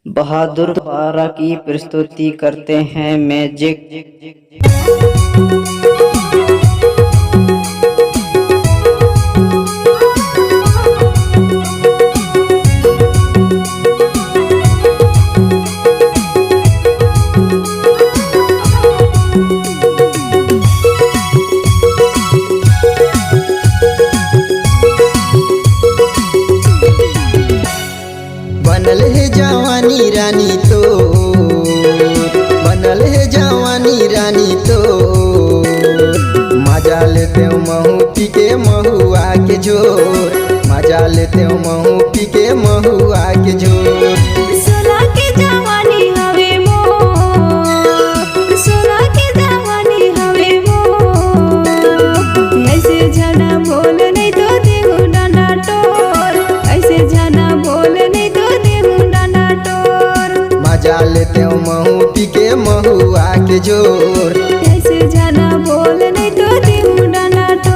बहादुर पारा की प्रस्तुति करते हैं मैजिक। बनल है जवानी रानी तो, बनल है जवानी रानी तो, मजा लेते हो महू पी के महुआ के जोर, मजा लेते हो महू पी के महुआ के जोर। सोना के जवानी हवे मोर, सोना के जवानी हवे मोर, ऐसे जाना बोल नहीं तो देहु डांडा टोर, ऐसे जाना बोल नहीं तो देहु डांडा टोर। मजा लेते हो महू पी के महुआ के जोर, ऐसे जाना बोल नहीं तो देहु डांडा टोर।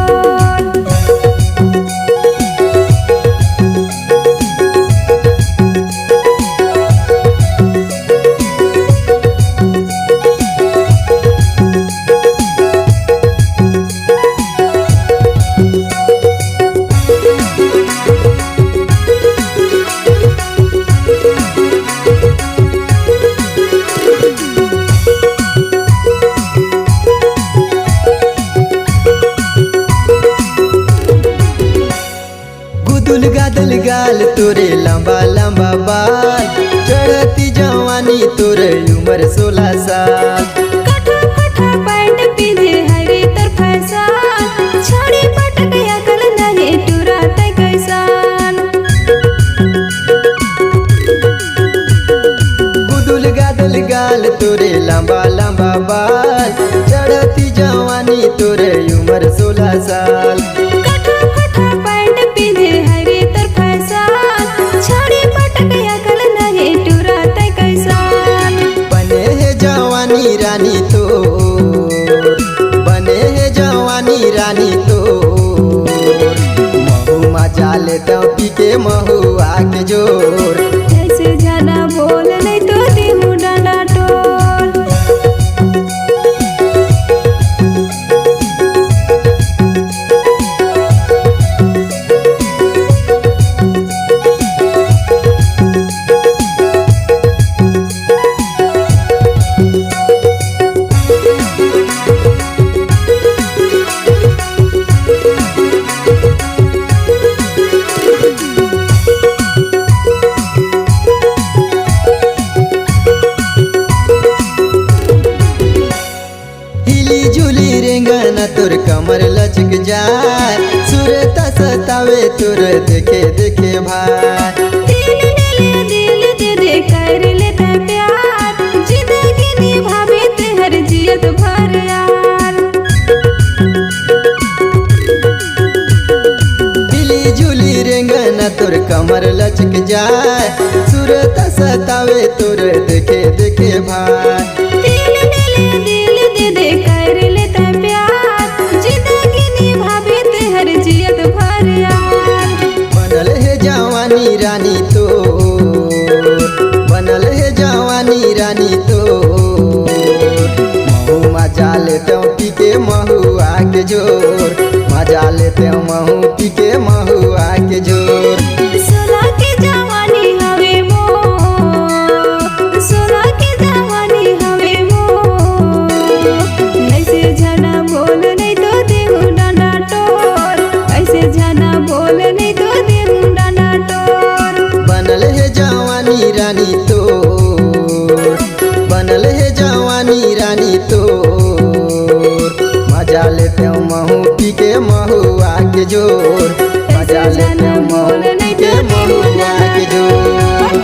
गुदुल गादल गाल तोरे लंबा लंबा बाल, चढ़ती जवानी तोरे उम्र 16 साल। कठा कठा पैंट पीने हरे तर फैसान, छोड़ी पटक अकल नहीं टुराते कैसान। गुदुल गादल गाल तोरे लंबा लंबा बाल, चढ़ती जवानी तोरे उम्र 16 साल। कठा कठा पैंट पीने हरे तर फैसान, छोड़ी पटक अकल नहीं टुराते कैसान। बने है जवानी रानी तो, बने है जवानी रानी तो, महू मजा लेता पी के महुआ के जोर। ऐसे जाना बोल नहीं तो देहु डांडा टोर। हिली जुली रेंगना तोर कमर लचक जाए, सुरता सतावे तोर देखे देखे भाई। दिल दे दे कर लेता प्यार, जिंदगी निभावे ते हर जियत भर यार। हिली जुली रेंगना तोर कमर लचक जाए, सुरता सतावे तोर देखे देखे भाई। दिल दे कर लेता प्यार, जिंदगी निभावे ते हर जियत भर यार। बनल है जवानी रानी तो, बनल है जवानी रानी तो, महू मजा लेते हो पी के महुआ के जोर, मजा लेते हो महू पी के महुआ के जोर। सोना के जवानी हवे मोर, सोना के जवानी हवे मोर, ऐसे जाना बोल नहीं तो देहु डांडा टोर, ऐसे जाना बोल नहीं तो देहु डांडा टोर। बनल है जवानी रानी तो, बनल है जवानी रानी तो, मजा लेते हो महू पी के महुआ के जोर, मजा लेते हो महू पी के महुआ के जोर।